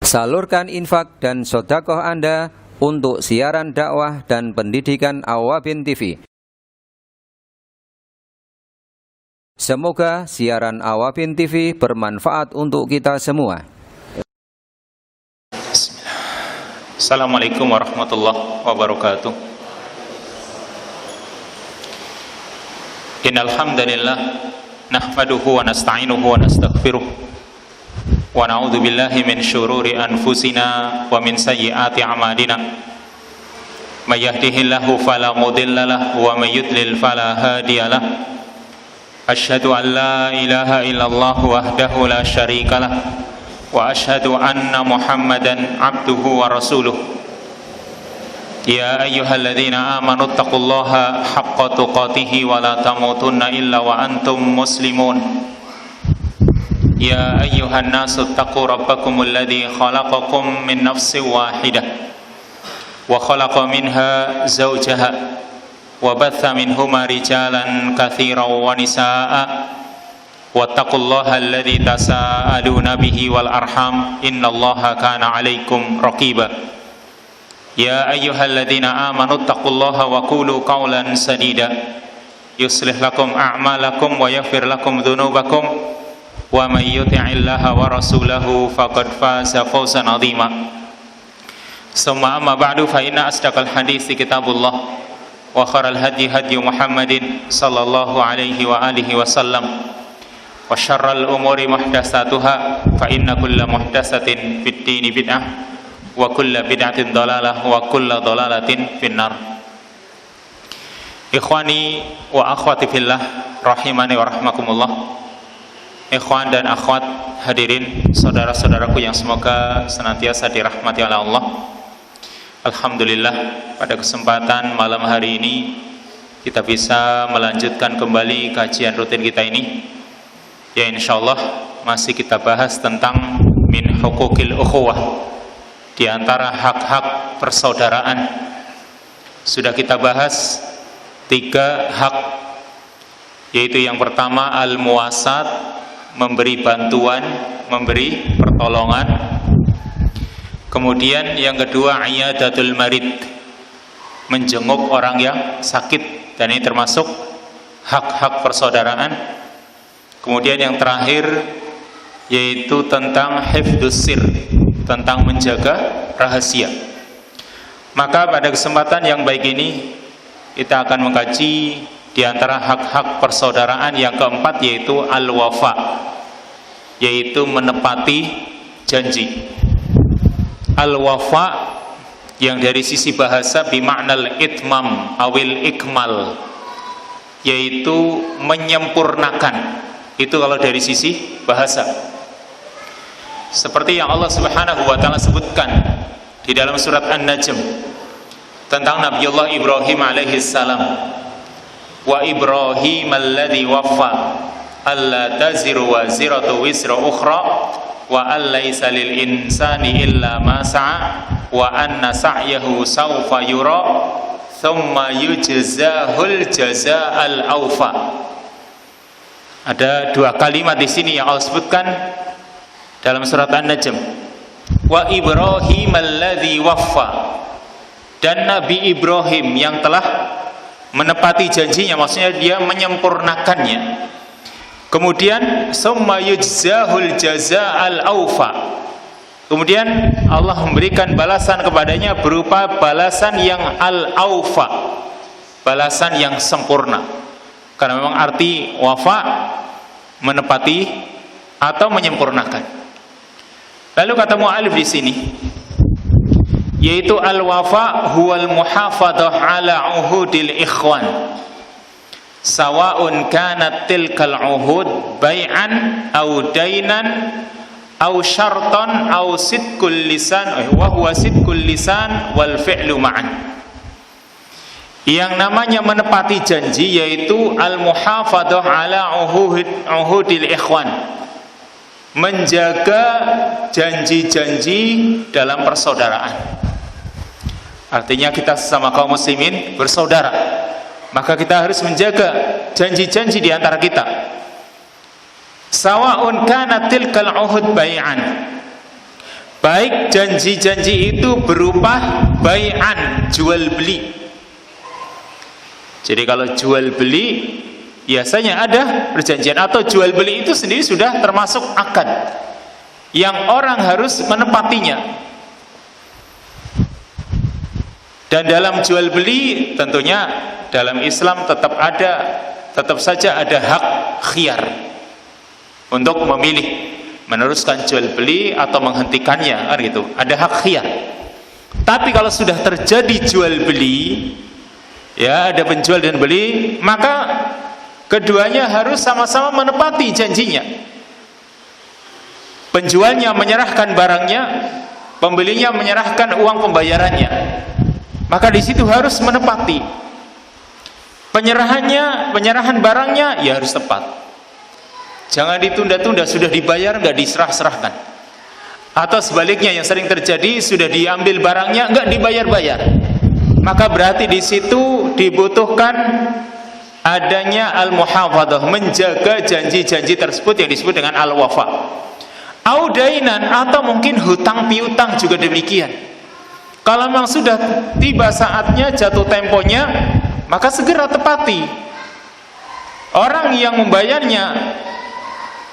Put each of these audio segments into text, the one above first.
Salurkan infak dan sedekah Anda untuk siaran dakwah dan pendidikan Awwabin TV. Semoga siaran Awwabin TV bermanfaat untuk kita semua. Assalamualaikum warahmatullahi wabarakatuh. Innal hamdalillah nahmaduhu wa nasta'inuhu wa nastaghfiruh wa na'udzu billahi min syururi anfusina wa min sayyiati a'malina. May yahdihillahu fala mudilla lahu wa may yudlil fala hadiya lahu. Asyhadu an la ilaha illallah wahdahu la syarika lah wa asyhadu anna Muhammadan abduhu wa rasuluh. Ya ayyuhalladzina amanu taqullaha haqqa tuqatih wa la tamutunna illa wa antum muslimun. Ya ayyuhan nasu taqu rabbakumul ladzi khalaqakum min nafsin wahidah wa khalaqa minha zawjaha wa batha minhuma rijalan katsiran wa nisaa'a wattaqullaha alladzi tasaaluna bihi wal arham innallaha kana 'alaikum raqiba. Ya ayyuhalladzina amanu taqullaha wa qulu qawlan sadida yuslih lakum a'malakum wa yaghfir lakum dhunubakum wa may yuti'illaha wa rasulahu faqad faza fawzan 'azima. Summa amma ba'du fa inna asdaqal hadits kitabullah wa khairal hadi hadi Muhammadin sallallahu alaihi wa alihi wasallam wa syarral umuri muhdatsatuha fa inna kulla muhdatsatin fid dini bid'ah wa kulla bid'atin dhalalah wa kulla dhalalatin finnar. Ikhwani wa akhwati fillah rahimani wa rahmakumullah. Ikhwan dan akhwat hadirin saudara-saudaraku yang semoga senantiasa dirahmati oleh Allah. Alhamdulillah, pada kesempatan malam hari ini kita bisa melanjutkan kembali kajian rutin kita ini. Ya, insyaallah masih kita bahas tentang min huquqil ukhuwah, di antara hak-hak persaudaraan. Sudah kita bahas 3 hak, yaitu yang pertama al-muwasat, memberi bantuan, memberi pertolongan. Kemudian yang kedua iyadatul marid, menjenguk orang yang sakit, dan ini termasuk hak-hak persaudaraan. Kemudian yang terakhir yaitu tentang hifdzus sir, tentang menjaga rahasia. Maka pada kesempatan yang baik ini kita akan mengkaji di antara hak-hak persaudaraan yang keempat, yaitu al-wafa, yaitu menepati janji. Al-wafa yang dari sisi bahasa bima'nal itmam awil ikmal, yaitu menyempurnakan. Itu kalau dari sisi bahasa. Seperti yang Allah Subhanahu wa taala sebutkan di dalam surat An-Najm tentang Nabiullah Ibrahim alaihi salam. Wa Ibrahim alladzi waffa alla taziru waziratu wisra ukhra wa allaysa lil insani illa ma sa'a wa anna sa'yahu sawfa yura thumma yujzahul jazaa'al awfa. Ada 2 kalimat di sini yang Allah sebutkan dalam surat An-Najm. Wa Ibrahim alladzi waffa, dan Nabi Ibrahim yang telah menepati janjinya, maksudnya dia menyempurnakannya. Kemudian summa yujzahul jazaa'al awfa, kemudian Allah memberikan balasan kepadanya berupa balasan yang al-awfa, balasan yang sempurna. Karena memang arti wafa menepati atau menyempurnakan. Lalu kata mu'alif di sini, yaitu al-wafa huwal muhafadzah ala uhudil ikhwan, sawa'un kanat tilkal uhud bai'an au dainan au syartan au sidqul lisan wa huwa sidqul lisan wal fi'lu ma'an. Yang namanya menepati janji yaitu al-muhafadzah ala uhudil ikhwan, menjaga janji-janji dalam persaudaraan. Artinya kita sesama kaum muslimin bersaudara, maka kita harus menjaga janji-janji di antara kita. Sawa'un kanat tilkal uhud bai'an, Baik janji-janji itu berupa bai'an, jual beli. Jadi kalau jual beli biasanya ada perjanjian, atau jual beli itu sendiri sudah termasuk akad yang orang harus menepatinya. Dan dalam jual beli tentunya dalam Islam tetap saja ada hak khiyar untuk memilih meneruskan jual beli atau menghentikannya, kan gitu. Ada hak khiyar. Tapi kalau sudah terjadi jual beli, ya ada penjual dan beli, maka keduanya harus sama-sama menepati janjinya. Penjualnya menyerahkan barangnya, pembelinya menyerahkan uang pembayarannya. Maka di situ harus menepati. Penyerahan barangnya ya harus tepat. Jangan ditunda-tunda, sudah dibayar nggak diserah-serahkan. Atau sebaliknya yang sering terjadi, sudah diambil barangnya nggak dibayar-bayar. Maka berarti di situ dibutuhkan adanya al-muhafadzah, menjaga janji-janji tersebut yang disebut dengan al-wafa. Audainan, atau mungkin hutang piutang juga demikian. Kalau memang sudah tiba saatnya, jatuh temponya, maka segera tepati. Orang yang membayarnya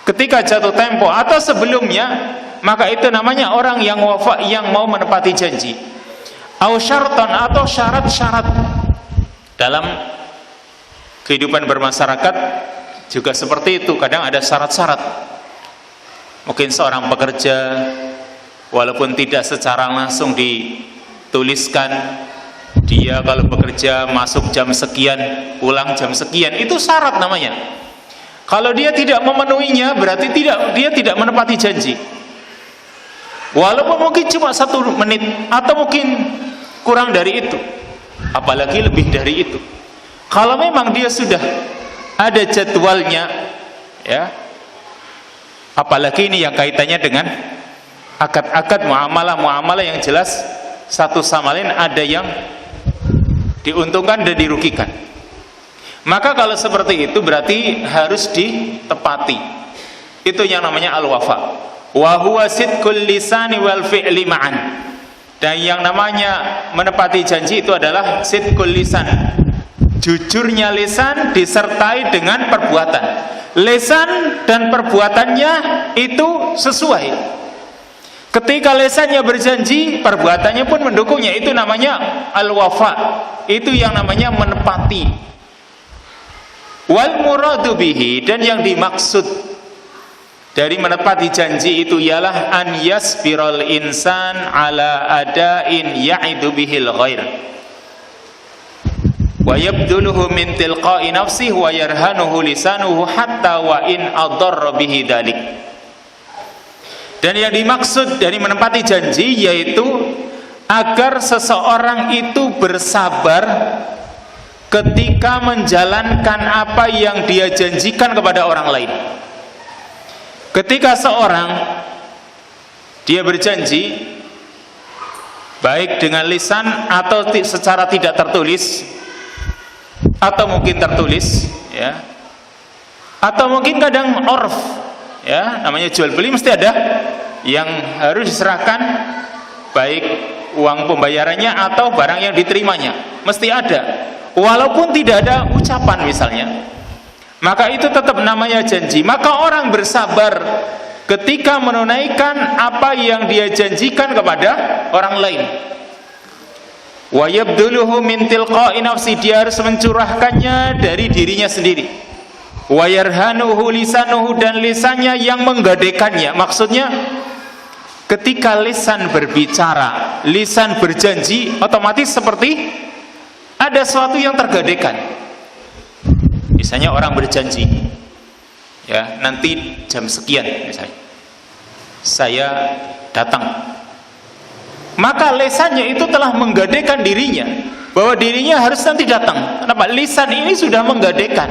ketika jatuh tempo atau sebelumnya, maka itu namanya orang yang wafa, yang mau menepati janji. Au syaratan, atau syarat-syarat. Dalam kehidupan bermasyarakat juga seperti itu, kadang ada syarat-syarat. Mungkin seorang pekerja, walaupun tidak secara langsung dituliskan, dia kalau bekerja masuk jam sekian, pulang jam sekian, itu syarat namanya. Kalau dia tidak memenuhinya, berarti dia tidak menepati janji. Walaupun mungkin cuma 1 menit, atau mungkin kurang dari itu, apalagi lebih dari itu. Kalau memang dia sudah ada jadwalnya, ya, apalagi ini yang kaitannya dengan akad-akad, muamalah-muamalah yang jelas satu sama lain ada yang diuntungkan dan dirugikan. Maka kalau seperti itu berarti harus ditepati. Itu yang namanya al-wafa. Wa huwa sidqul lisani wal fi'li ma'an. Dan yang namanya menepati janji itu adalah sidqul lisan, jujurnya lisan disertai dengan perbuatan. Lisan dan perbuatannya itu sesuai. Ketika lisannya berjanji, perbuatannya pun mendukungnya. Itu namanya al-wafa. Itu yang namanya menepati. Wal muradu bihi, dan yang dimaksud dari menepati janji itu ialah an yasbiral insan ala adain ya'idu bihil ghair wa yabduluhu min tilqa'i nafsihi wa yarhanuhu lisanuhu hatta wa in adarra bihi dalik. Dan yang dimaksud dari menepati janji yaitu agar seseorang itu bersabar ketika menjalankan apa yang dia janjikan kepada orang lain. Ketika seorang dia berjanji baik dengan lisan atau secara tidak tertulis, atau mungkin tertulis, ya, atau mungkin kadang orf, ya, namanya jual beli mesti ada yang harus diserahkan, baik uang pembayarannya atau barang yang diterimanya, mesti ada. Walaupun tidak ada ucapan misalnya, maka itu tetap namanya janji. Maka orang bersabar ketika menunaikan apa yang dia janjikan kepada orang lain. Wa yabduluhu min tilqa'i nafsi, dia harus mencurahkannya dari dirinya sendiri. Wa yarhanuhu lisanuhu, dan lisannya yang menggadekannya. Maksudnya ketika lisan berbicara, lisan berjanji, otomatis seperti ada sesuatu yang tergadekan. Misalnya orang berjanji, ya, nanti jam sekian misalnya saya datang. Maka lisannya itu telah menggadekan dirinya bahwa dirinya harus nanti datang. Kenapa? Lisan ini sudah menggadekan.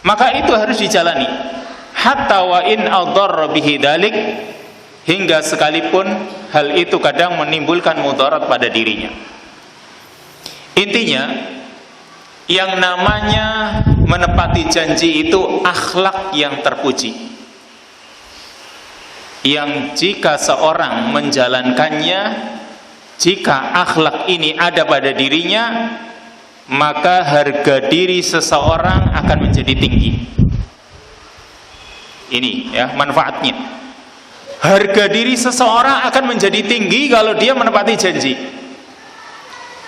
Maka itu harus dijalani. Hatta wa in adarra bihi dalik, hingga sekalipun hal itu kadang menimbulkan mudarat pada dirinya. Intinya, yang namanya menepati janji itu akhlak yang terpuji. yang jika seorang menjalankannya, jika akhlak ini ada pada dirinya, maka harga diri seseorang akan menjadi tinggi. Ini ya manfaatnya. Harga diri seseorang akan menjadi tinggi kalau dia menepati janji.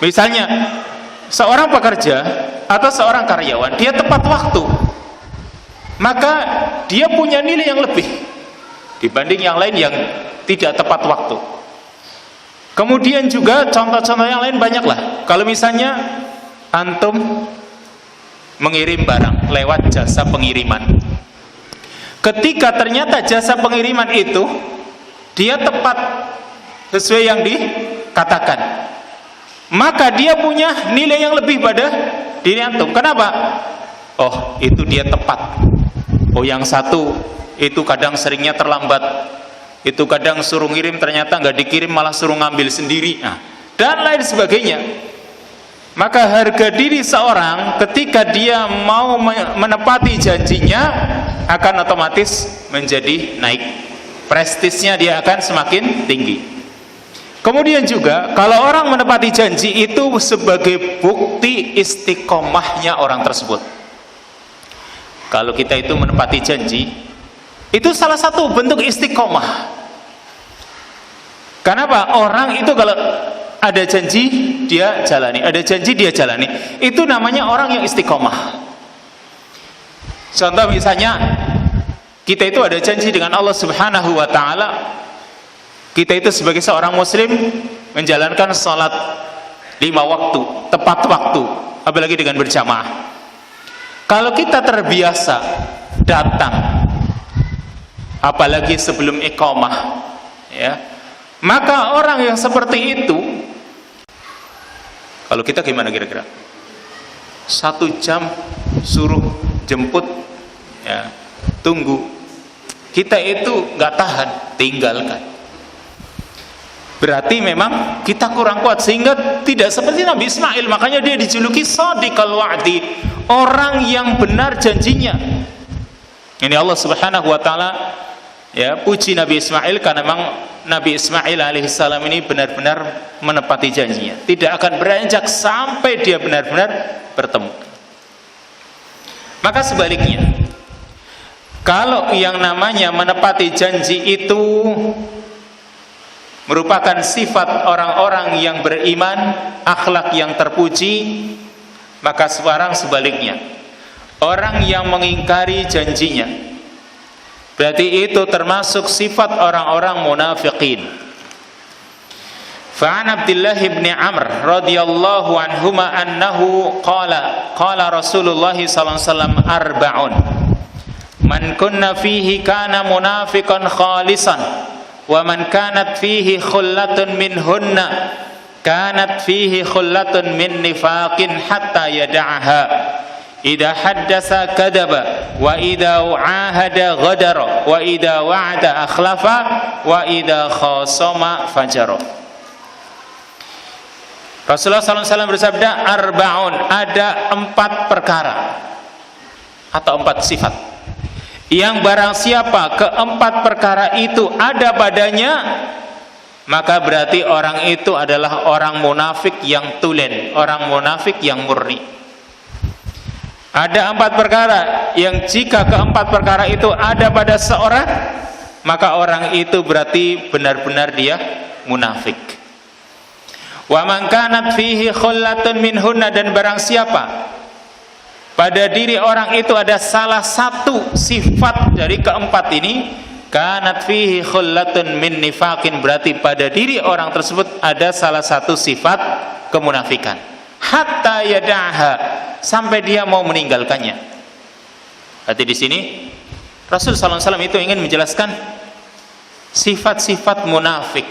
Misalnya seorang pekerja atau seorang karyawan, dia tepat waktu, maka dia punya nilai yang lebih dibanding yang lain yang tidak tepat waktu. Kemudian juga contoh-contoh yang lain banyaklah. Kalau misalnya antum mengirim barang lewat jasa pengiriman, ketika ternyata jasa pengiriman itu dia tepat sesuai yang dikatakan, maka dia punya nilai yang lebih pada diri antum. Kenapa? Oh, itu dia tepat. Oh, yang satu itu kadang seringnya terlambat, itu kadang suruh ngirim ternyata nggak dikirim, malah suruh ngambil sendiri, dan lain sebagainya. Maka harga diri seorang ketika dia mau menepati janjinya akan otomatis menjadi naik, prestisnya dia akan semakin tinggi. Kemudian juga kalau orang menepati janji itu sebagai bukti istiqomahnya orang tersebut. Kalau kita itu menepati janji, itu salah satu bentuk istiqomah. Kenapa? Orang itu kalau ada janji dia jalani, ada janji dia jalani, itu namanya orang yang istiqomah. Contoh misalnya kita itu ada janji dengan Allah Subhanahu wa ta'ala, kita itu sebagai seorang muslim menjalankan sholat 5 waktu tepat waktu, apalagi dengan berjamaah. Kalau kita terbiasa datang apalagi sebelum iqamah, ya, maka orang yang seperti itu, kalau kita gimana kira-kira? 1 jam suruh jemput, ya, tunggu, kita itu nggak tahan, tinggalkan. Berarti memang kita kurang kuat, sehingga tidak seperti Nabi Ismail. Makanya dia dijuluki shadiqal wa'di, orang yang benar janjinya. Ini Allah Subhanahu wa ta'ala ya puji Nabi Ismail, karena memang Nabi Ismail alaihissalam ini benar-benar menepati janjinya, tidak akan beranjak sampai dia benar-benar bertemu. Maka sebaliknya, kalau yang namanya menepati janji itu merupakan sifat orang-orang yang beriman, akhlak yang terpuji, maka sekarang sebaliknya, orang yang mengingkari janjinya, berarti itu termasuk sifat orang-orang munafiqin. Fa'an Abdullah ibn Amr radhiyallahu anhuma annahu qala Rasulullah sallallahu alaihi wasallam arba'un man kunna fihi kana munafiqan khalisan wa man kanat fihi khullatun minhunna kanat fihi khullatun min nifaqin hatta yada'aha idza haddasa kadaba wa idza ahada ghadara wa idza wa'ada akhlafa wa idza khasama fajara. Rasulullah SAW bersabda, arba'un, ada 4 perkara atau 4 sifat yang barang siapa keempat perkara itu ada padanya, maka berarti orang itu adalah orang munafik yang tulen, orang munafik yang murni. Ada 4 perkara yang jika keempat perkara itu ada pada seorang, maka orang itu berarti benar-benar dia munafik. Wa man kanat fihi khullatun minhunna, dan barang siapa pada diri orang itu ada salah satu sifat dari keempat ini, kanat fihi khullatun min nifaqin, berarti pada diri orang tersebut ada salah satu sifat kemunafikan. Hatta yada'ha, sampai dia mau meninggalkannya. Berarti di sini Rasul sallallahu alaihi wasallam itu ingin menjelaskan sifat-sifat munafik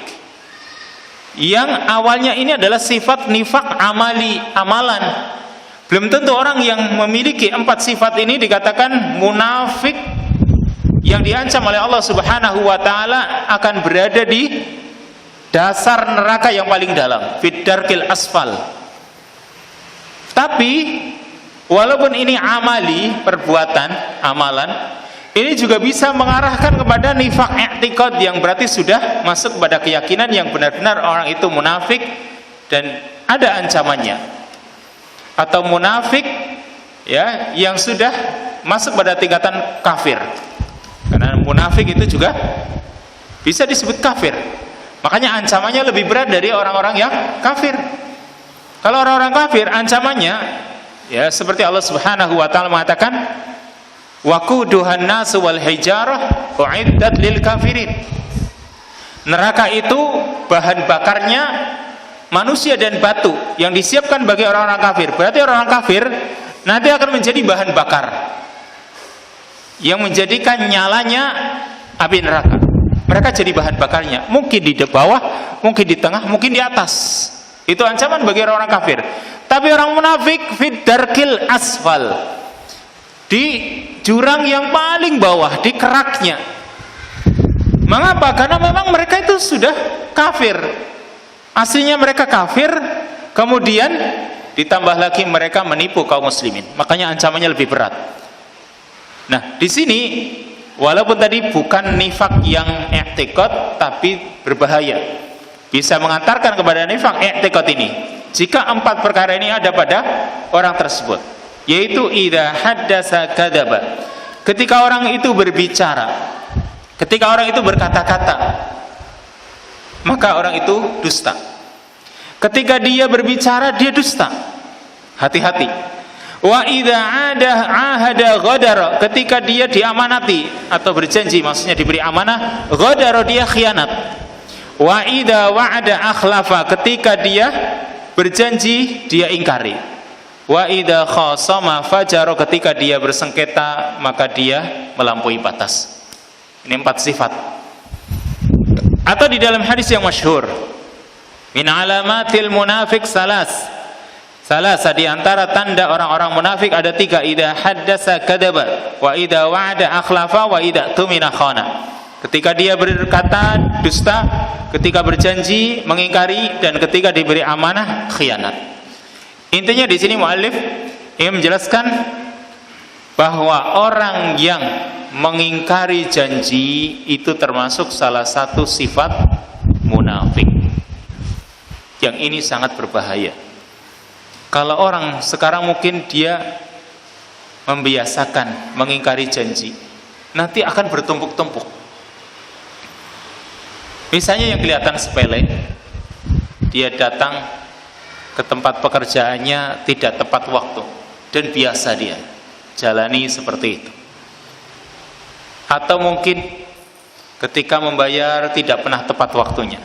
yang awalnya ini adalah sifat nifak amali, amalan. Belum tentu orang yang memiliki 4 sifat ini dikatakan munafik yang diancam oleh Allah Subhanahu wa ta'ala akan berada di dasar neraka yang paling dalam, fid darkil asfal. Tapi walaupun ini amali, perbuatan, amalan, Ini juga bisa mengarahkan kepada nifaq i'tiqad, yang berarti sudah masuk kepada keyakinan yang benar-benar orang itu munafik dan ada ancamannya. Atau munafik ya yang sudah masuk pada tingkatan kafir. Karena munafik itu juga bisa disebut kafir. Makanya ancamannya lebih berat dari orang-orang yang kafir. Kalau orang-orang kafir ancamannya ya seperti Allah Subhanahu wa taala mengatakan waquduhan nasu wal hijarah uiddat lil kafirin. Neraka itu bahan bakarnya manusia dan batu yang disiapkan bagi orang-orang kafir. Berarti orang-orang kafir nanti akan menjadi bahan bakar yang menjadikan nyalanya api neraka. Mereka jadi bahan bakarnya. Mungkin di bawah, mungkin di tengah, mungkin di atas. Itu ancaman bagi orang-orang kafir. Tapi orang munafik fid darkil asfal, di jurang yang paling bawah, di keraknya. Mengapa? Karena memang mereka itu sudah kafir. Aslinya mereka kafir, kemudian ditambah lagi mereka menipu kaum muslimin. Makanya ancamannya lebih berat. Nah, di sini walaupun tadi bukan nifak yang i'tiqad tapi berbahaya, bisa mengantarkan kepada nifak i'tiqad ini jika 4 perkara ini ada pada orang tersebut, yaitu idza haddasa kadzaba, ketika orang itu berbicara, ketika orang itu berkata-kata, maka orang itu dusta. Ketika dia berbicara dia dusta, hati-hati. Wa idza ahada ghadara, ketika dia diamanati atau berjanji, maksudnya diberi amanah, ghadara dia khianat. Wa idza wa'ada akhlafa, ketika dia berjanji dia ingkari. Wa idza khasama fajara, ketika dia bersengketa maka dia melampaui batas. Ini 4 sifat. Atau di dalam hadis yang masyhur, min alamatil munafiq salasa, di antara tanda orang-orang munafik ada 3. Idza haddasa kadzaba, wa idza wa'ada akhlafa, wa idza tumina khana. Ketika dia berkata dusta, ketika berjanji mengingkari, dan ketika diberi amanah khianat. Intinya di sini muallif ingin menjelaskan bahwa orang yang mengingkari janji itu termasuk salah satu sifat munafik. Yang ini sangat berbahaya. Kalau orang sekarang mungkin dia membiasakan mengingkari janji, nanti akan bertumpuk-tumpuk. Misalnya yang kelihatan sepele, dia datang ke tempat pekerjaannya tidak tepat waktu, dan biasa dia jalani seperti itu. Atau mungkin ketika membayar tidak pernah tepat waktunya.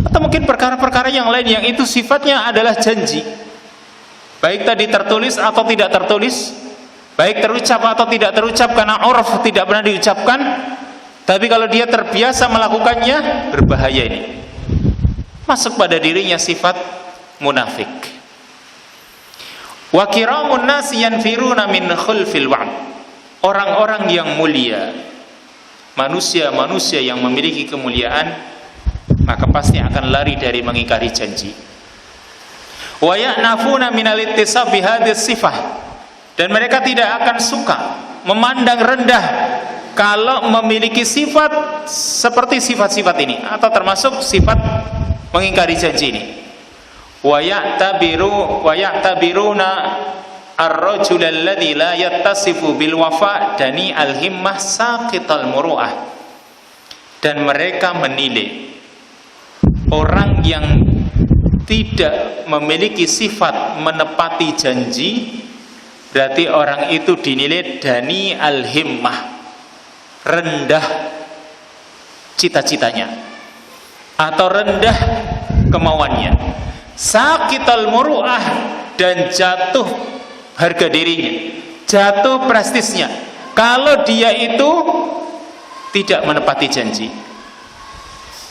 Atau mungkin perkara-perkara yang lain yang itu sifatnya adalah janji, baik tadi tertulis atau tidak tertulis, baik terucap atau tidak terucap, karena urf tidak pernah diucapkan. Tapi kalau dia terbiasa melakukannya, berbahaya ini. Masuk pada dirinya sifat munafik. Wa kiramun nasi yanfiruna min khulfil wa'd. Orang-orang yang mulia, manusia-manusia yang memiliki kemuliaan, maka pasti akan lari dari mengingkari janji. Wa ya'nafuna minal ittisaf bi hadhihi sifah. Dan mereka tidak akan suka, memandang rendah kalau memiliki sifat seperti sifat-sifat ini, atau termasuk sifat mengingkari janji ini. Wa ya'tabiruna ar-rajul alladhi la yattasifu bil wafa dani al-himmah saqital muru'ah. Dan mereka menilai orang yang tidak memiliki sifat menepati janji, berarti orang itu dinilai dani al-himmah, rendah cita-citanya atau rendah kemauannya, saqital muru'ah, dan jatuh harga dirinya, jatuh prestisnya kalau dia itu tidak menepati janji.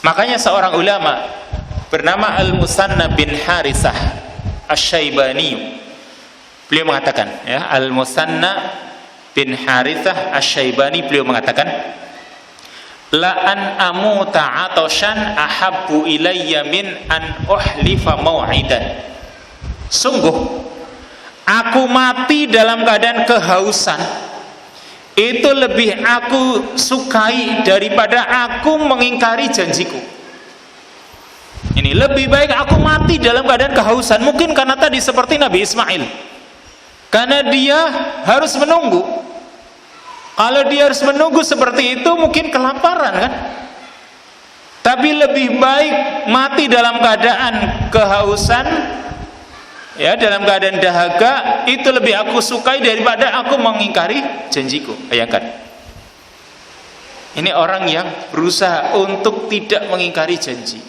Makanya seorang ulama bernama Al-Musanna bin Harisah Asy-Syaibani, beliau mengatakan, ya, Al-Musanna bin Harithah Asy-Syaibani, beliau mengatakan, la an amuta atoshan ahabbu ilayya min an uhlifa mau'idan. Sungguh aku mati dalam keadaan kehausan itu lebih aku sukai daripada aku mengingkari janjiku. Ini lebih baik aku mati dalam keadaan kehausan. Mungkin karena tadi seperti Nabi Ismail, karena dia harus menunggu. Kalau dia harus menunggu seperti itu mungkin kelaparan kan. Tapi lebih baik mati dalam keadaan kehausan, ya, dalam keadaan dahaga, itu lebih aku sukai daripada aku mengingkari janjiku. Bayangkan, ini orang yang berusaha untuk tidak mengingkari janji.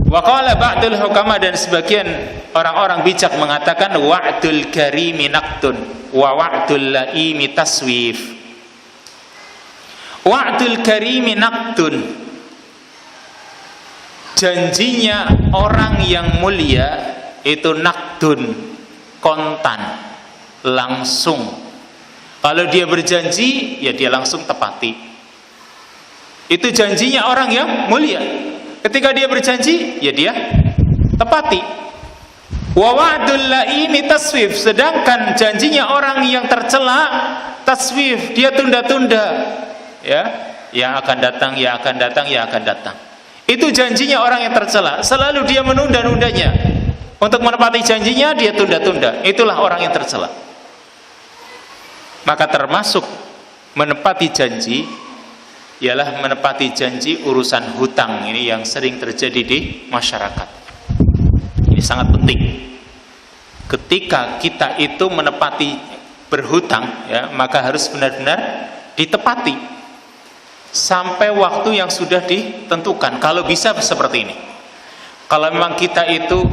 Wa qala ba'dul hukama, dan sebagian orang-orang bijak mengatakan wa'dul karimi naqtun wa wa'dul laimi taswif. Wa'dul karimi naqtun, janjinya orang yang mulia itu naqdun, kontan, langsung. Kalau dia berjanji, ya dia langsung tepati. Itu janjinya orang yang mulia. Ketika dia berjanji, ya dia tepati. Wa wa'dul laimi taswif, sedangkan janjinya orang yang tercela taswif, dia tunda-tunda. Ya, yang akan datang, ya akan datang, ya akan datang. Itu janjinya orang yang tercela, selalu dia menunda-nundanya. Untuk menepati janjinya dia tunda-tunda. Itulah orang yang tercela. Maka termasuk menepati janji ialah menepati janji urusan hutang. Ini yang sering terjadi di masyarakat. Ini sangat penting. Ketika kita itu menepati berhutang, ya, maka harus benar-benar ditepati sampai waktu yang sudah ditentukan. Kalau bisa seperti ini. Kalau memang kita itu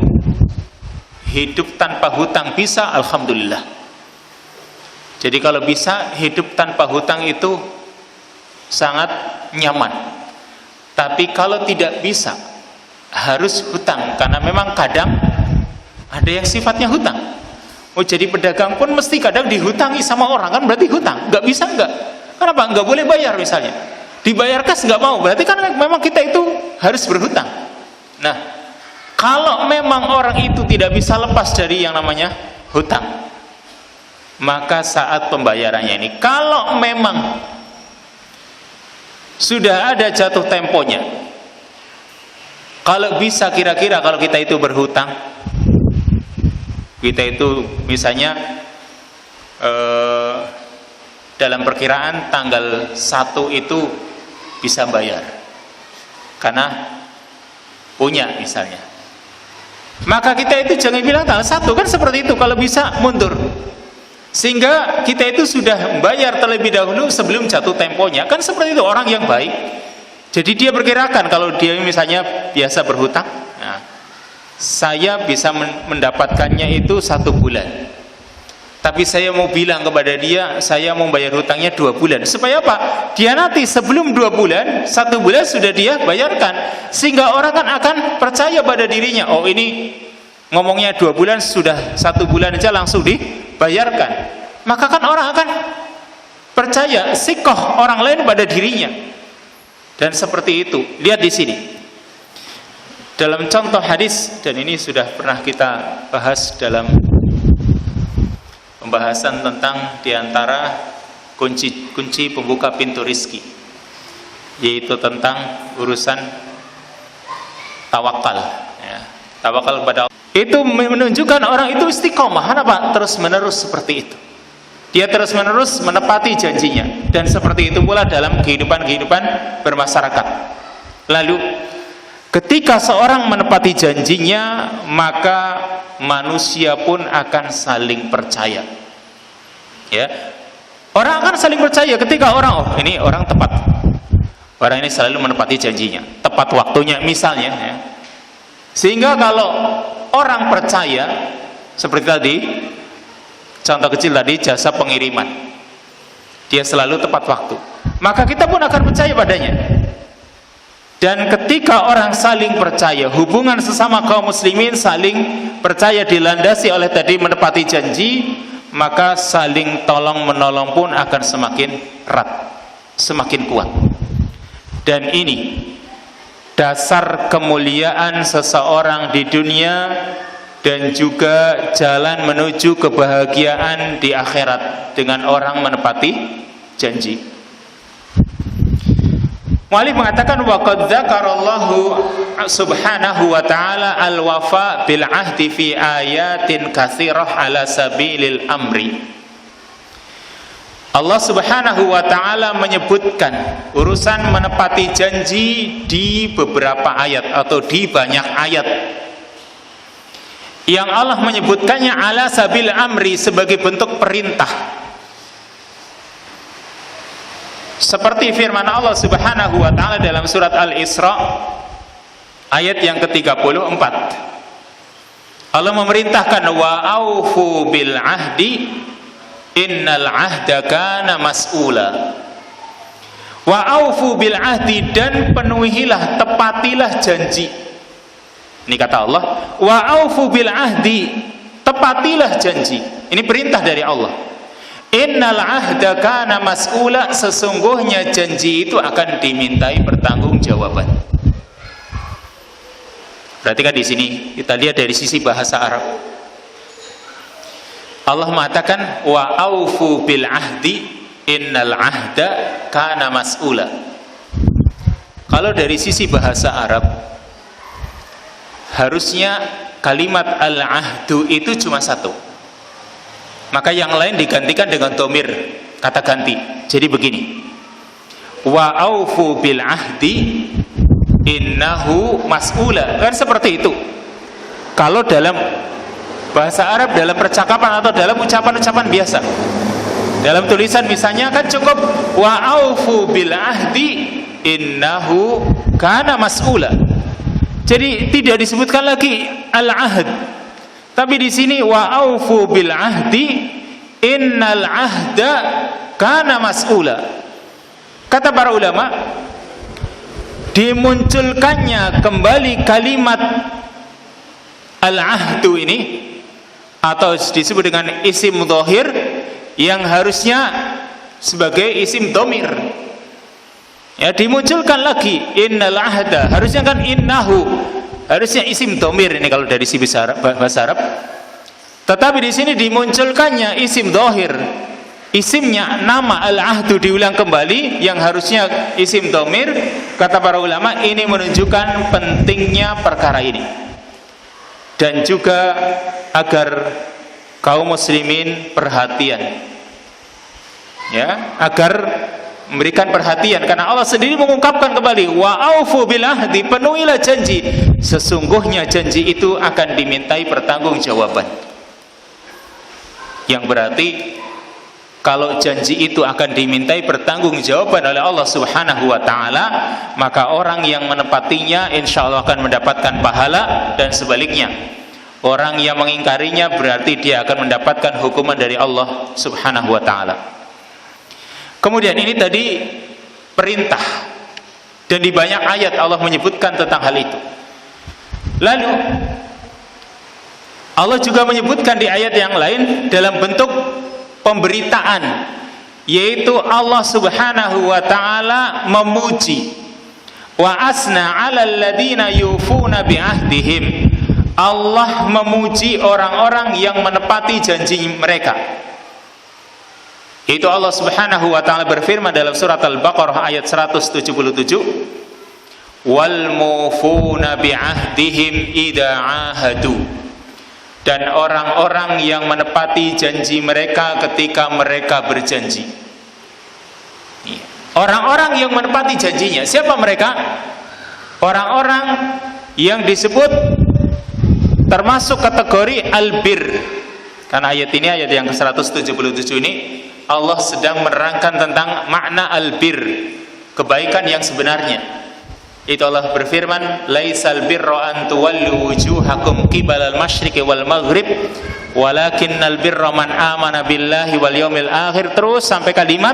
hidup tanpa hutang bisa, alhamdulillah. Jadi kalau bisa hidup tanpa hutang itu sangat nyaman. Tapi kalau tidak bisa, harus hutang, karena memang kadang ada yang sifatnya hutang. Oh, jadi pedagang pun mesti kadang dihutangi sama orang, kan berarti hutang. Nggak bisa nggak? Kenapa? Nggak boleh bayar misalnya. Dibayar kas nggak mau, berarti kan memang kita itu harus berhutang. Nah, kalau memang orang itu tidak bisa lepas dari yang namanya hutang, maka saat pembayarannya ini, kalau memang sudah ada jatuh temponya, kalau bisa kira-kira kalau kita itu berhutang, kita itu misalnya dalam perkiraan tanggal 1 itu bisa bayar karena punya misalnya, maka kita itu jangan bilang tanggal 1, kan seperti itu. Kalau bisa mundur, sehingga kita itu sudah bayar terlebih dahulu sebelum jatuh temponya, kan seperti itu orang yang baik. Jadi dia perkirakan kalau dia misalnya biasa berhutang, nah, saya bisa mendapatkannya itu 1 bulan, tapi saya mau bilang kepada dia saya mau bayar hutangnya 2 bulan, supaya apa? Dia nanti sebelum 2 bulan, 1 bulan sudah dia bayarkan, sehingga orang kan akan percaya pada dirinya. Oh, ini ngomongnya 2 bulan, sudah 1 bulan aja langsung dibayarkan. Maka kan orang akan percaya, sikoh orang lain pada dirinya. Dan seperti itu, lihat di sini dalam contoh hadis, dan ini sudah pernah kita bahas dalam pembahasan tentang diantara kunci pembuka pintu rizki, yaitu tentang urusan tawakal, ya. Tawakal kepada Allah itu menunjukkan orang itu istiqomah. Kenapa? Terus menerus seperti itu, dia terus menerus menepati janjinya. Dan seperti itu pula dalam kehidupan bermasyarakat. Lalu ketika seorang menepati janjinya, maka manusia pun akan saling percaya. Ya, orang akan saling percaya ketika orang, oh ini orang tepat, orang ini selalu menepati janjinya, tepat waktunya misalnya. Ya. Sehingga kalau orang percaya, seperti tadi contoh kecil tadi, jasa pengiriman, dia selalu tepat waktu, maka kita pun akan percaya padanya. Dan ketika orang saling percaya, hubungan sesama kaum muslimin saling percaya dilandasi oleh tadi menepati janji, maka saling tolong menolong pun akan semakin erat, semakin kuat. Dan ini dasar kemuliaan seseorang di dunia dan juga jalan menuju kebahagiaan di akhirat dengan orang menepati janji. Mu'allif mengatakan waqad dzakarallahu subhanahu wa ta'ala al-wafa bil ahdi fi ayatin katsirah ala sabilil amri. Allah subhanahu wa ta'ala menyebutkan urusan menepati janji di beberapa ayat atau di banyak ayat yang Allah menyebutkannya ala sabil amri sebagai bentuk perintah. Seperti firman Allah subhanahu wa ta'ala dalam surat Al-Isra ayat yang ke-34. Allah memerintahkan wa aufu bil ahdi innal ahda kana mas'ula. Wa aufu bil ahdi, dan penuhilah, tepatilah janji. Ini kata Allah, wa aufu bil ahdi, tepatilah janji. Ini perintah dari Allah. Innal ahda kana mas'ula, sesungguhnya janji itu akan dimintai pertanggungjawaban. Perhatikan di sini, kita lihat dari sisi bahasa Arab. Allah mengatakan wa aufu bil ahdi innal ahda kana mas'ula. Kalau dari sisi bahasa Arab, harusnya kalimat al-ahdu itu cuma satu, maka yang lain digantikan dengan dhamir, kata ganti. Jadi begini, wa aufu bil ahdi innahu mas'ula, kan seperti itu. Kalau dalam bahasa Arab, dalam percakapan atau dalam ucapan-ucapan biasa, dalam tulisan misalnya kan cukup wa aufu bil ahdi innahu kana mas'ula. Jadi tidak disebutkan lagi al-ahd, tapi di sini wa aufu bil ahdi innal ahda kana mas'ula. Kata para ulama, dimunculkannya kembali kalimat al-ahdu ini, atau disebut dengan isim dhahir yang harusnya sebagai isim dhamir, ya, dimunculkan lagi innal ahda, harusnya kan innahu, harusnya isim dhamir ini kalau dari sisi bahasa Arab. Tetapi di sini dimunculkannya isim dhahir, isimnya nama al-ahdu diulang kembali yang harusnya isim dhamir. Kata para ulama, ini menunjukkan pentingnya perkara ini, dan juga agar kaum muslimin perhatian, ya, agar memberikan perhatian, karena Allah sendiri mengungkapkan kembali wa aufu bil ahdi, penuhilah janji, sesungguhnya janji itu akan dimintai pertanggungjawaban. Yang berarti kalau janji itu akan dimintai pertanggungjawaban oleh Allah subhanahu wa ta'ala, maka orang yang menepatinya insya Allah akan mendapatkan pahala, dan sebaliknya orang yang mengingkarinya berarti dia akan mendapatkan hukuman dari Allah subhanahu wa ta'ala. Kemudian ini tadi perintah, dan di banyak ayat Allah menyebutkan tentang hal itu. Lalu Allah juga menyebutkan di ayat yang lain dalam bentuk pemberitaan, yaitu Allah subhanahu wa ta'ala memuji wa asna 'alal ladina yufuna bi ahdihim. Allah memuji orang-orang yang menepati janji mereka. Itu Allah subhanahu wa ta'ala berfirman dalam surat Al-Baqarah ayat 177, wal mufuna bi ahdihim idza ahadu, dan orang-orang yang menepati janji mereka ketika mereka berjanji. Orang-orang yang menepati janjinya, siapa mereka? Orang-orang yang disebut termasuk kategori albir. Karena ayat ini, ayat yang ke-177 ini, Allah sedang menerangkan tentang makna albir, kebaikan yang sebenarnya. Itu Allah berfirman, laisal birra an tuwallu wujuhakum qibalal masyriqi wal maghrib walakinnal birra man amana billahi wal yaumil akhir, terus sampai kalimat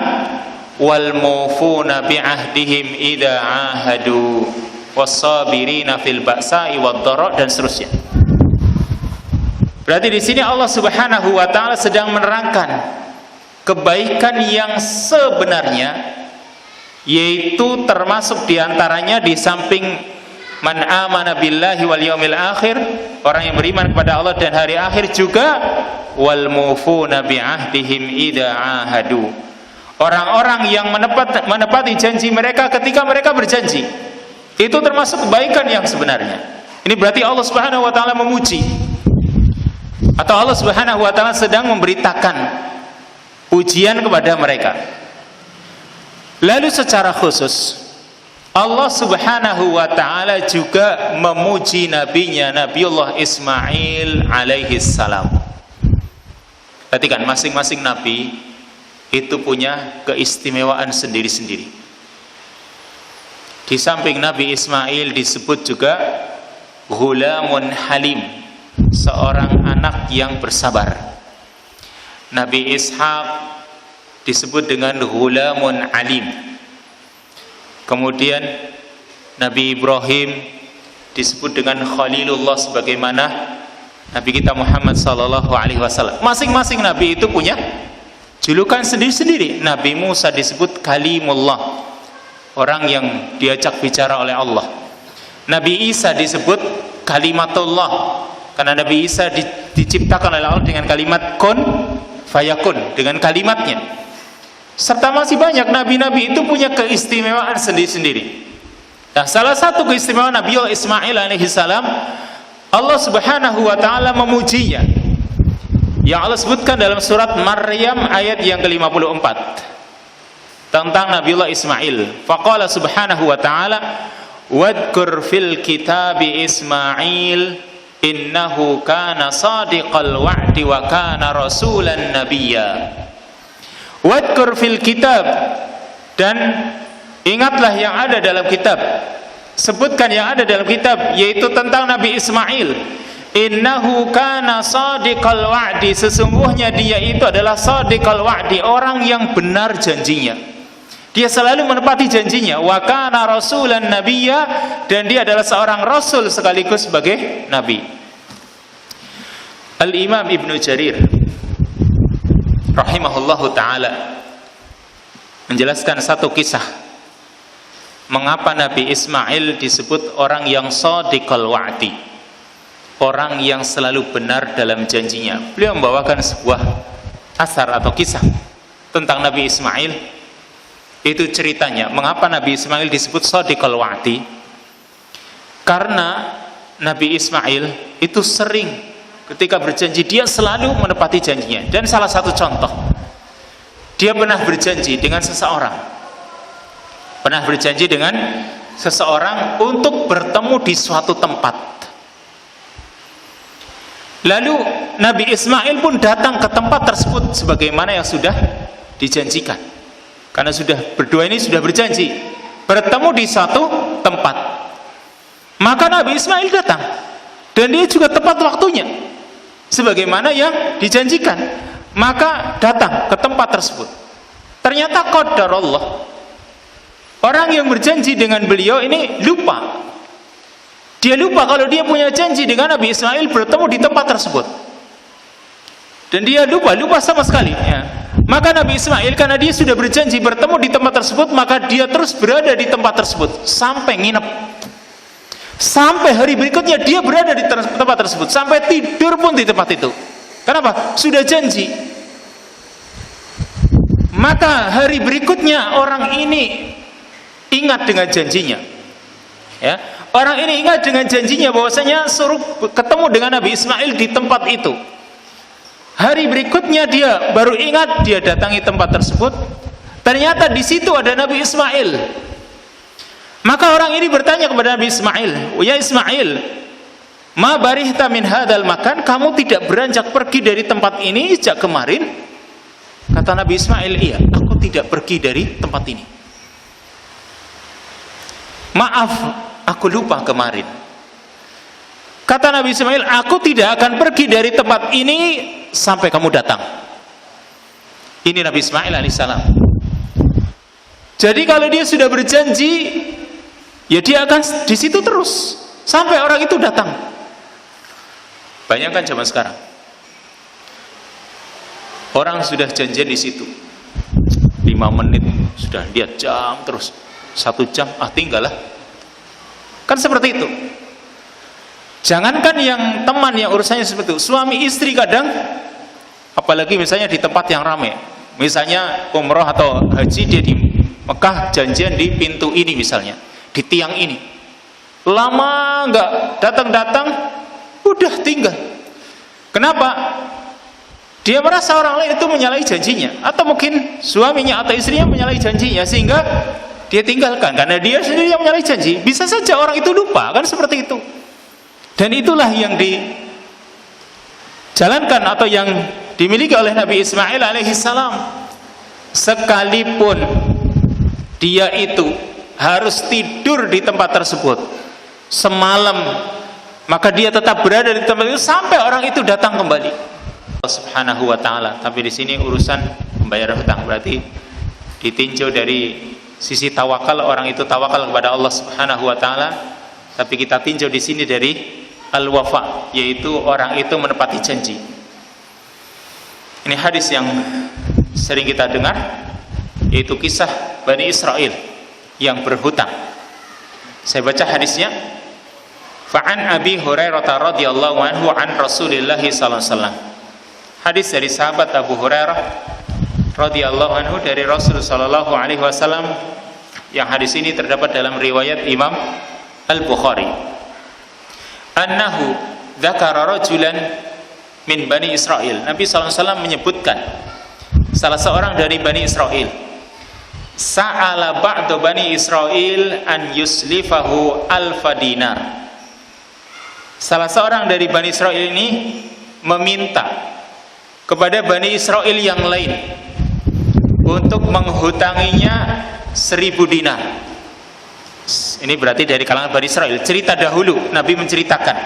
wal mufuna bi ahdihim idza ahadu was-sabirina fil ba'sa'i wad dharra, dan seterusnya. Berarti di sini Allah subhanahu wa ta'ala sedang menerangkan kebaikan yang sebenarnya, yaitu termasuk diantaranya di samping man amana billahi wal yaumil akhir, orang yang beriman kepada Allah dan hari akhir juga wal mufuna bi ahdihim idza ahadu. Orang-orang yang menepati janji mereka ketika mereka berjanji. Itu termasuk kebaikan yang sebenarnya. Ini berarti Allah Subhanahu wa taala memuji. Atau Allah Subhanahu wa taala sedang memberitakan pujian kepada mereka. Lalu secara khusus Allah Subhanahu wa taala juga memuji nabinya Nabiullah Ismail alaihi salam. Perhatikan, masing-masing nabi itu punya keistimewaan sendiri-sendiri. Di samping Nabi Ismail disebut juga Ghulamun Halim, seorang anak yang bersabar. Nabi Ishaq disebut dengan Ghulamun Alim. Kemudian Nabi Ibrahim disebut dengan Khalilullah, sebagaimana Nabi kita Muhammad sallallahu alaihi wasallam. Masing-masing nabi itu punya julukan sendiri-sendiri. Nabi Musa disebut Kalimullah, orang yang diajak bicara oleh Allah. Nabi Isa disebut Kalimatullah, karena Nabi Isa diciptakan oleh Allah dengan kalimat kun fayakun, dengan kalimatnya. Serta masih banyak nabi-nabi itu punya keistimewaan sendiri-sendiri. Nah, salah satu keistimewaan Nabi Ismail alaihi salam, Allah Subhanahu wa taala memujinya. Yang Allah sebutkan dalam surat Maryam ayat yang ke-54 tentang Nabiullah Ismail. Faqala subhanahu wa ta'ala wadkur fil kitabi Ismail innahu kana sadiqal wa'di wa kana rasulan nabiyya. Wadkur fil kitab, dan ingatlah yang ada dalam kitab. Sebutkan yang ada dalam kitab, yaitu tentang Nabi Ismail. Innahu kana sadiqal wa'di, sesungguhnya dia itu adalah sadiqal wa'di, orang yang benar janjinya. Dia selalu menepati janjinya. Wa kana rasulan nabiyya, dan dia adalah seorang rasul sekaligus sebagai nabi. Al-Imam Ibnu Jarir rahimahullahu taala menjelaskan satu kisah mengapa Nabi Ismail disebut orang yang sadiqal wa'di, orang yang selalu benar dalam janjinya. Beliau membawakan sebuah asar atau kisah tentang Nabi Ismail. Itu ceritanya mengapa Nabi Ismail disebut sadiqal wa'di. Karena Nabi Ismail itu sering ketika berjanji dia selalu menepati janjinya. Dan salah satu contoh, dia pernah berjanji dengan seseorang. Pernah berjanji dengan seseorang untuk bertemu di suatu tempat. Lalu Nabi Ismail pun datang ke tempat tersebut sebagaimana yang sudah dijanjikan. Karena sudah berdua ini sudah berjanji bertemu di satu tempat. Maka Nabi Ismail datang dan dia juga tepat waktunya sebagaimana yang dijanjikan. Maka datang ke tempat tersebut. Ternyata qadar Allah, orang yang berjanji dengan beliau ini lupa. Dia lupa kalau dia punya janji dengan Nabi Ismail bertemu di tempat tersebut. Dan dia lupa sama sekali ya. Maka Nabi Ismail, karena dia sudah berjanji bertemu di tempat tersebut, maka dia terus berada di tempat tersebut sampai nginep. Sampai hari berikutnya dia berada di tempat tersebut, sampai tidur pun di tempat itu. Kenapa? Sudah janji. Maka hari berikutnya orang ini ingat dengan janjinya. Ya. Orang ini ingat dengan janjinya bahwasanya suruh ketemu dengan Nabi Ismail di tempat itu. Hari berikutnya dia baru ingat, dia datangi tempat tersebut. Ternyata di situ ada Nabi Ismail. Maka orang ini bertanya kepada Nabi Ismail, "Ya Ismail, ma barihta min hadzal makan?" Kamu tidak beranjak pergi dari tempat ini sejak kemarin? Kata Nabi Ismail, "Iya, aku tidak pergi dari tempat ini. Maaf, aku lupa kemarin." Kata Nabi Ismail, "Aku tidak akan pergi dari tempat ini sampai kamu datang." Ini Nabi Ismail alaihissalam. Jadi kalau dia sudah berjanji, ya dia akan di situ terus sampai orang itu datang. Bayangkan zaman sekarang, orang sudah janjian di situ 5 menit sudah dia jam terus, 1 jam tinggal lah. Kan seperti itu. Jangankan yang teman yang urusannya seperti itu, suami istri kadang, apalagi misalnya di tempat yang ramai, misalnya umroh atau haji, dia di Mekah janjian di pintu ini misalnya, di tiang ini, lama nggak datang-datang, udah tinggal. Kenapa? Dia merasa orang lain itu menyalahi janjinya, atau mungkin suaminya atau istrinya menyalahi janjinya, sehingga dia tinggalkan karena dia sendiri yang menyalahi janji. Bisa saja orang itu lupa, kan seperti itu. Dan itulah yang dijalankan atau yang dimiliki oleh Nabi Ismail alaihissalam. Sekalipun dia itu harus tidur di tempat tersebut semalam, maka dia tetap berada di tempat itu sampai orang itu datang kembali. Allah Subhanahu wa taala. Tapi di sini urusan membayar hutang, berarti ditinjau dari sisi tawakal, orang itu tawakal kepada Allah Subhanahu wa taala. Tapi kita tinjau di sini dari al-wafa, yaitu orang itu menepati janji. Ini hadis yang sering kita dengar, yaitu kisah Bani Israel yang berhutang. Saya baca hadisnya. Fa'an Abi Hurairah radhiyallahu anhu an Rasulillah sallallahu alaihi wasallam. Hadis dari sahabat Abu Hurairah radhiyallahu anhu dari Rasul sallallahu alaihi wasallam, yang hadis ini terdapat dalam riwayat Imam Al-Bukhari. Annahu dzakara rajulan min Bani Israel. Nabi sallallahu alaihi wasallam menyebutkan salah seorang dari Bani Israel. Sa'ala ba'du Bani Israel an yuslifahu alfa dinar. Salah seorang dari Bani Israel ini meminta kepada Bani Israel yang lain untuk menghutanginya 1000 dinar. Ini berarti dari kalangan Bani Israel. Cerita dahulu Nabi menceritakan.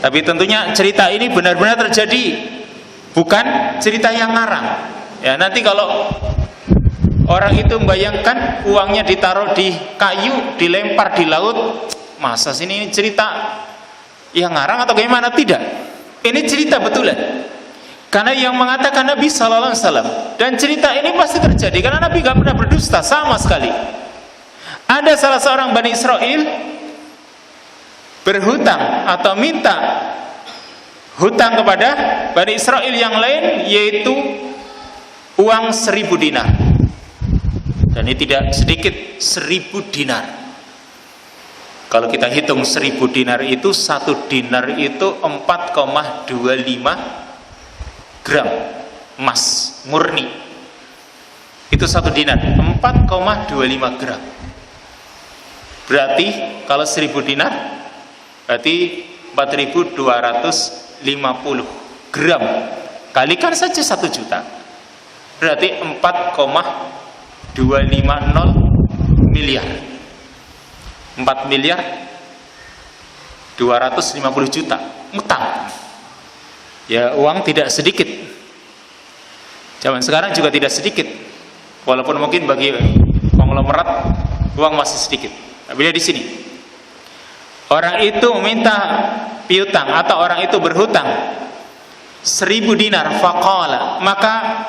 Tapi tentunya cerita ini benar-benar terjadi, bukan cerita yang ngarang. Ya, nanti kalau orang itu membayangkan uangnya ditaruh di kayu, dilempar di laut, masa sini cerita yang ngarang atau bagaimana? Tidak. Ini cerita betulan. Karena yang mengatakan Nabi sallallahu alaihi wasallam, dan cerita ini pasti terjadi karena Nabi gak pernah berdusta sama sekali. Ada salah seorang Bani Israel berhutang atau minta hutang kepada Bani Israel yang lain, yaitu uang 1000 dinar. Dan ini tidak sedikit, 1000 dinar. Kalau kita hitung 1000 dinar itu, 1 dinar itu 4,25 gram emas murni. Itu 1 dinar 4,25 gram. Berarti kalau 1000 dinar berarti 4250 gram. Kalikan saja 1 juta, berarti 4,250 miliar. 4 miliar 250 juta utang. Ya, uang tidak sedikit. Zaman sekarang juga tidak sedikit. Walaupun mungkin bagi konglomerat uang masih sedikit. Tapi di sini orang itu meminta piutang atau orang itu berhutang 1000 dinar, faqala, maka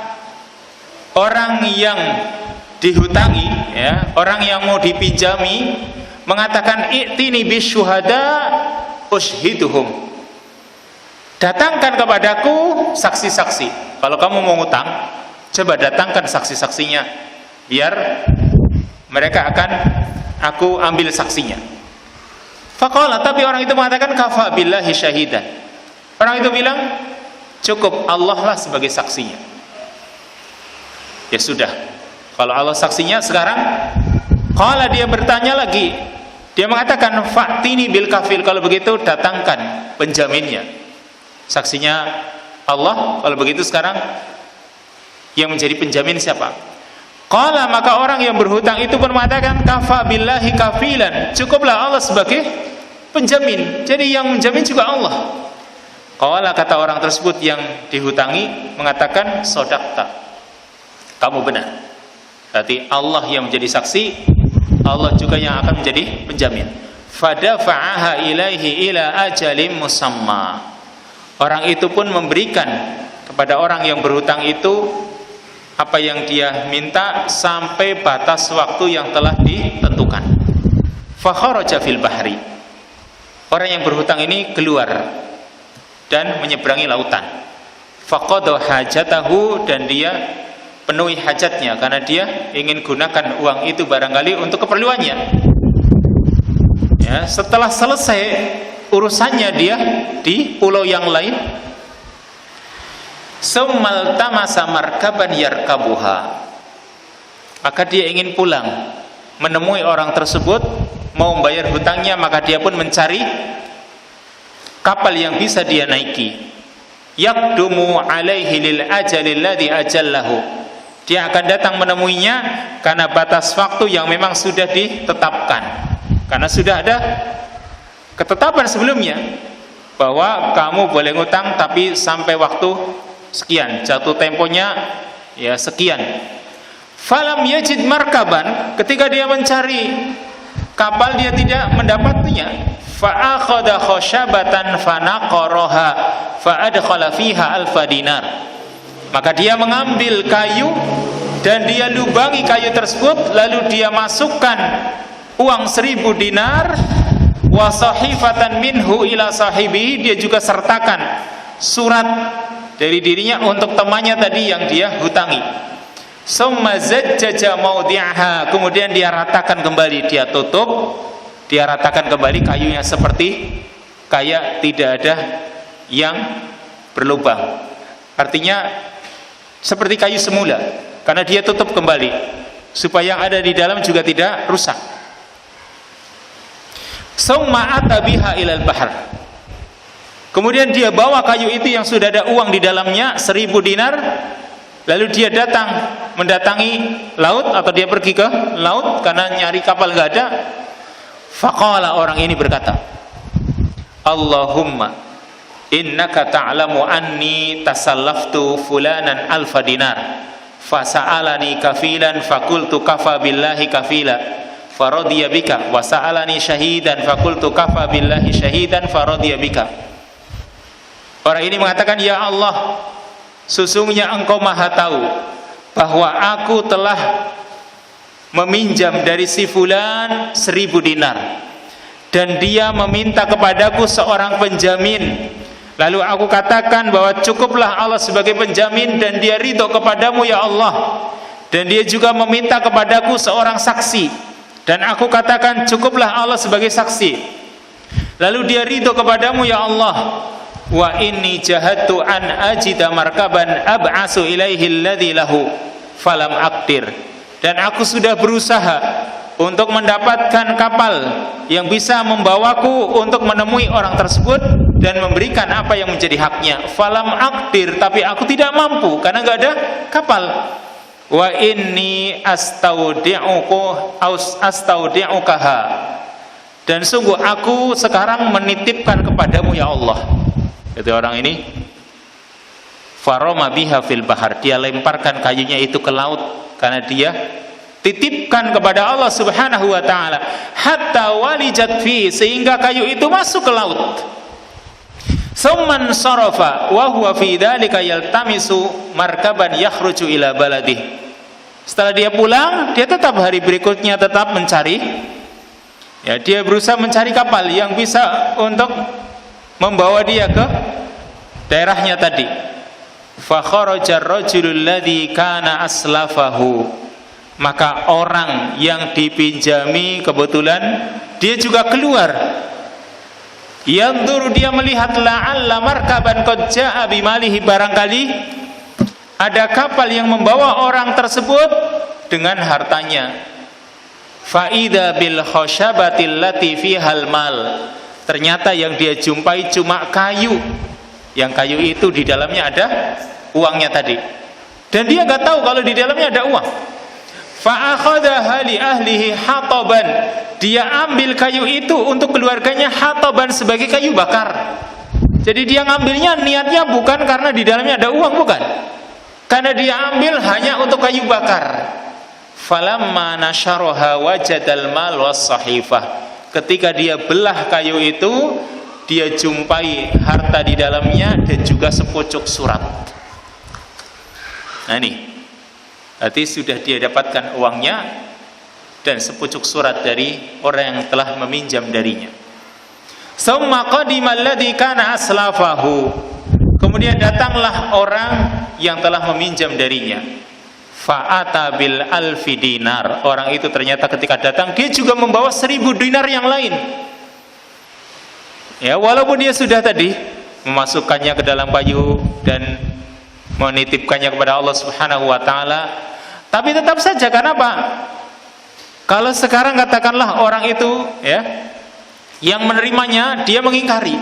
orang yang dihutangi, ya, orang yang mau dipinjami mengatakan, i'tini bisyuhada ushiduhum, datangkan kepadaku saksi-saksi. Kalau kamu mau ngutang, coba datangkan saksi-saksinya, biar mereka akan aku ambil saksinya. Faqala, tapi orang itu mengatakan, kafa billahi syahidan. Orang itu bilang, cukup Allah lah sebagai saksinya. Ya sudah, kalau Allah saksinya sekarang. Qala, dia bertanya lagi, dia mengatakan, fa'tini bil kafil. Kalau begitu datangkan penjaminnya. Saksinya Allah. Kalau begitu sekarang yang menjadi penjamin siapa? Qala, maka orang yang berhutang itu pun mengatakan, kafa billahi kafilan, cukuplah Allah sebagai penjamin. Jadi yang menjamin juga Allah. Qala, kata orang tersebut yang dihutangi mengatakan, sodaqta, kamu benar. Berarti Allah yang menjadi saksi, Allah juga yang akan menjadi penjamin. Fadafa'aha ilaihi ila ajalim musamma. Orang itu pun memberikan kepada orang yang berhutang itu apa yang dia minta sampai batas waktu yang telah ditentukan. Fa kharaja fil bahri. orang yang berhutang ini keluar dan menyeberangi lautan. Faqada hajatahu, dan dia penuhi hajatnya karena dia ingin gunakan uang itu barangkali untuk keperluannya. Ya, setelah selesai urusannya dia di pulau yang lain, summal tamasa markaban yarkabuha, maka dia ingin pulang, menemui orang tersebut, mau membayar hutangnya, maka dia pun mencari kapal yang bisa dia naiki. Yaqdumu alaihi lil ajalil ladzi ajallahu, dia akan datang menemuinya karena batas waktu yang memang sudah ditetapkan, karena sudah ada ketetapan sebelumnya bahwa kamu boleh ngutang tapi sampai waktu sekian, jatuh temponya ya sekian. Falam yajid markaban, ketika dia mencari kapal dia tidak mendapatnya. Fa akhadha khashabatan fanaqaraha fa adkhala fiha alfa dinar, maka dia mengambil kayu dan dia lubangi kayu tersebut, lalu dia masukkan uang 1000 dinar. Wa sahifatan minhu ila sahibi, dia juga sertakan surat dari dirinya untuk temannya tadi yang dia hutangi. Summa zajjaja mawdi'aha, kemudian dia ratakan kembali, dia tutup, dia ratakan kembali kayunya seperti kayak tidak ada yang berlubang, artinya seperti kayu semula, karena dia tutup kembali supaya yang ada di dalam juga tidak rusak. Summa atabiha ilal bahar, kemudian dia bawa kayu itu yang sudah ada uang di dalamnya 1000 dinar, lalu dia mendatangi laut, atau dia pergi ke laut karena nyari kapal nggak ada. Faqala, orang ini berkata, Allahumma innaka ta'lamu anni tasallaftu fulanan alfa dinar fasa'alani kafilan fakultu kafa billahi kafila faradiya bika wa sa'alani syahidan fakultu kafa billahi syahidan faradiya bika. Orang ini mengatakan, ya Allah, sesungguhnya engkau maha tahu bahwa aku telah meminjam dari si fulan 1000 dinar dan dia meminta kepadaku seorang penjamin, lalu aku katakan bahwa cukuplah Allah sebagai penjamin dan dia ridho kepadamu ya Allah, dan dia juga meminta kepadaku seorang saksi dan aku katakan cukuplah Allah sebagai saksi, lalu dia ridho kepadamu ya Allah. Wa inni jahadtu an ajida markaban ab'asu ilaihi alladhi lahu falam aqdir, dan aku sudah berusaha untuk mendapatkan kapal yang bisa membawaku untuk menemui orang tersebut dan memberikan apa yang menjadi haknya. Falam aqdir, tapi aku tidak mampu karena nggak ada kapal. Wa inni astaudi'ukaha, dan sungguh aku sekarang menitipkan kepadamu ya Allah. Itu orang ini faroma biha fil bahar, dia lemparkan kayunya itu ke laut karena dia titipkan kepada Allah Subhanahu wa taala, hatta walijat fi, sehingga kayu itu masuk ke laut. Summan sarafa wa huwa fi dzalika yaltamisu markaban yakhruju ila baladih. Setelah dia pulang, dia tetap hari berikutnya tetap mencari, ya, dia berusaha mencari kapal yang bisa untuk membawa dia ke daerahnya tadi. Fa kharaja ar-rajulul ladzi kana aslafahu, maka orang yang dipinjami kebetulan dia juga keluar. Yanzuru, dia melihat la'alla markaban qad jaa'a bimalihi, barangkali ada kapal yang membawa orang tersebut dengan hartanya. Fa idza bil khashabatil lati fihal mal, ternyata yang dia jumpai cuma kayu, yang kayu itu di dalamnya ada uangnya tadi, dan dia nggak tahu kalau di dalamnya ada uang. Fa akhadha li ahlihi hataban, dia ambil kayu itu untuk keluarganya hataban, sebagai kayu bakar. Jadi dia ngambilnya niatnya bukan karena di dalamnya ada uang, bukan, karena dia ambil hanya untuk kayu bakar. Falamma nasyaraha wajadal mal was sahifah, ketika dia belah kayu itu, dia jumpai harta di dalamnya dan juga sepucuk surat. Nah ini, berarti sudah dia dapatkan uangnya dan sepucuk surat dari orang yang telah meminjam darinya. Tsumma qadima alladhi kana aslafahu. Kemudian datanglah orang yang telah meminjam darinya. Fa'ata bil alfi dinar. Orang itu ternyata ketika datang dia juga membawa 1000 dinar yang lain. Ya, walaupun dia sudah tadi memasukkannya ke dalam payung dan menitipkannya kepada Allah Subhanahu wa taala, tapi tetap saja, kenapa? Kalau sekarang katakanlah orang itu ya yang menerimanya dia mengingkari,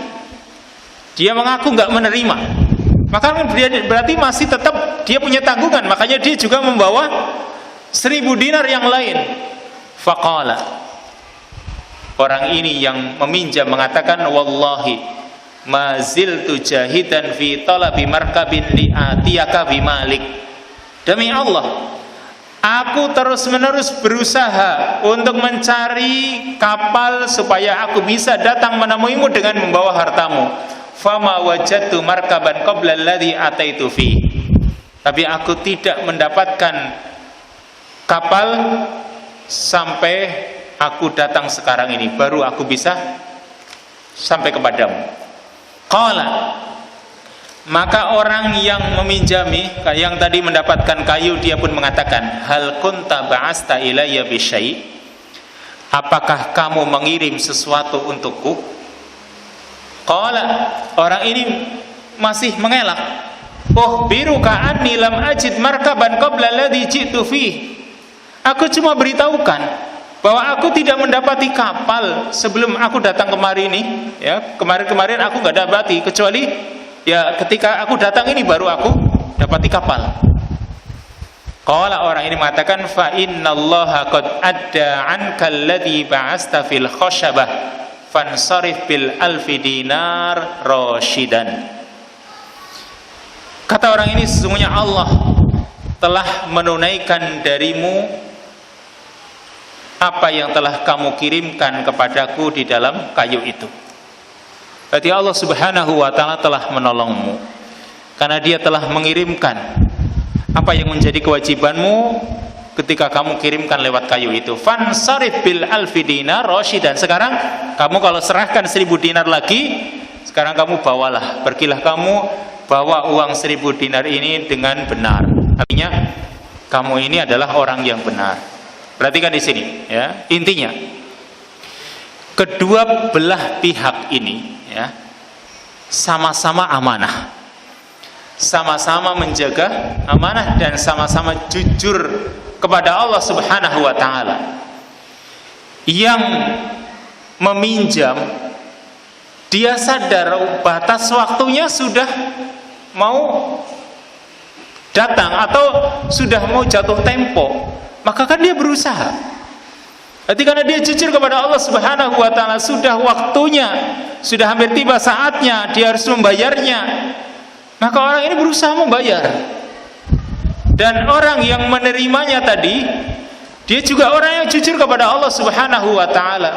dia mengaku nggak menerima, maka berarti masih tetap dia punya tanggungan, makanya dia juga membawa 1000 dinar yang lain. Faqala, orang ini yang meminjam mengatakan, wallahi ma ziltu jahidan fi talabi markabin li'atiyaka bimalik. Demi Allah, aku terus-menerus berusaha untuk mencari kapal supaya aku bisa datang menemuimu dengan membawa hartamu. Fama wajadtu markaban qabla alladhi ataitu fi. Tapi aku tidak mendapatkan kapal sampai aku datang sekarang ini, baru aku bisa sampai kepadamu. Qala, maka orang yang meminjami, yang tadi mendapatkan kayu, dia pun mengatakan, hal kunta ba'asta ilayya bisyai', apakah kamu mengirim sesuatu untukku? Qala, orang ini masih mengelak, ukhbiruka anni lam ajid markaban qabla alladhi ji'tu fih. Aku cuma beritahukan bahwa aku tidak mendapati kapal sebelum aku datang kemari ini, ya, kemarin aku nggak dapati, kecuali ya ketika aku datang ini baru aku dapati kapal. Qala, orang ini mengatakan, fa innallaha qad adda anka alladhi ba'asta fil khashabah fansarif bil alfi dinar rasyidan. Kata orang ini, sesungguhnya Allah telah menunaikan darimu apa yang telah kamu kirimkan kepadaku di dalam kayu itu. Berarti Allah Subhanahu wa ta'ala telah menolongmu, karena dia telah mengirimkan apa yang menjadi kewajibanmu ketika kamu kirimkan lewat kayu itu. Fansarif bil alfi dinar rasyidan. Sekarang kamu kalau serahkan 1000 dinar lagi, sekarang kamu bawalah, pergilah kamu bawa uang 1000 dinar ini dengan benar. Artinya kamu ini adalah orang yang benar. Perhatikan di sini, ya, intinya kedua belah pihak ini, ya, sama-sama amanah, sama-sama menjaga amanah dan sama-sama jujur kepada Allah Subhanahu wa ta'ala. Yang meminjam, dia sadar batas waktunya sudah mau datang atau sudah mau jatuh tempo, maka kan dia berusaha. Berarti karena dia jujur kepada Allah Subhanahu wa ta'ala, sudah waktunya, sudah hampir tiba saatnya dia harus membayarnya, maka orang ini berusaha membayar. Dan orang yang menerimanya tadi, dia juga orang yang jujur kepada Allah Subhanahu wa ta'ala.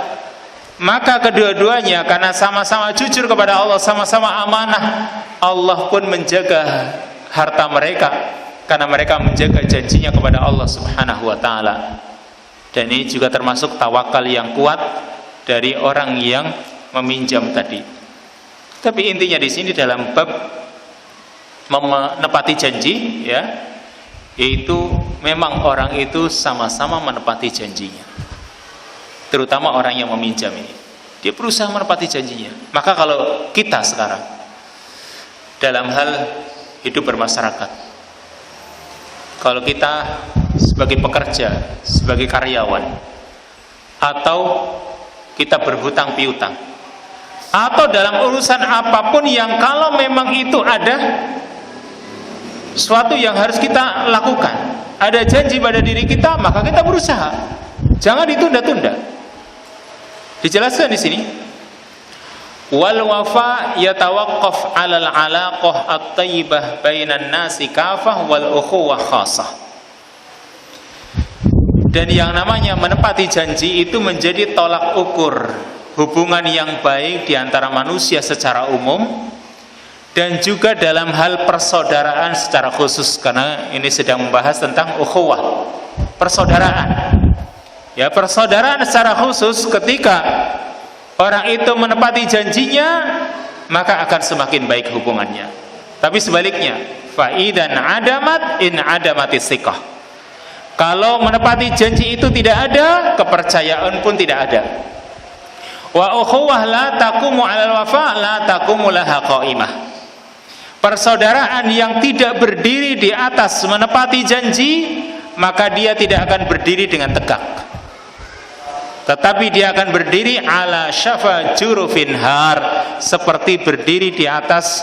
Maka kedua-duanya karena sama-sama jujur kepada Allah, sama-sama amanah, Allah pun menjaga harta mereka, karena mereka menjaga janjinya kepada Allah Subhanahu wa ta'ala. Dan ini juga termasuk tawakal yang kuat dari orang yang meminjam tadi. Tapi intinya di sini dalam bab menepati janji, ya, yaitu memang orang itu sama-sama menepati janjinya. Terutama orang yang meminjam ini, dia berusaha menepati janjinya. Maka kalau kita sekarang dalam hal hidup bermasyarakat, kalau kita sebagai pekerja, sebagai karyawan, atau kita berhutang piutang, atau dalam urusan apapun yang kalau memang itu ada sesuatu yang harus kita lakukan, ada janji pada diri kita, maka kita berusaha, jangan ditunda-tunda. Dijelaskan di sini, wal wafa yatawaqqaf 'alal 'alaqah at-thayyibah bainan nasi kafah wal ukhuwah khassah. Dan yang namanya menepati janji itu menjadi tolak ukur hubungan yang baik di antara manusia secara umum, dan juga dalam hal persaudaraan secara khusus, karena ini sedang membahas tentang ukhuwah, persaudaraan. Ya, persaudaraan secara khusus ketika orang itu menepati janjinya, maka akan semakin baik hubungannya. Tapi sebaliknya, faidan adamat in adamatis siqah. Kalau menepati janji itu tidak ada, kepercayaan pun tidak ada. Wa ukhuwah la taqumu 'alal wafa la taqumu laha qa'imah. Persaudaraan yang tidak berdiri di atas menepati janji, maka dia tidak akan berdiri dengan tegak, tetapi dia akan berdiri ala syafa jurufin har, seperti berdiri di atas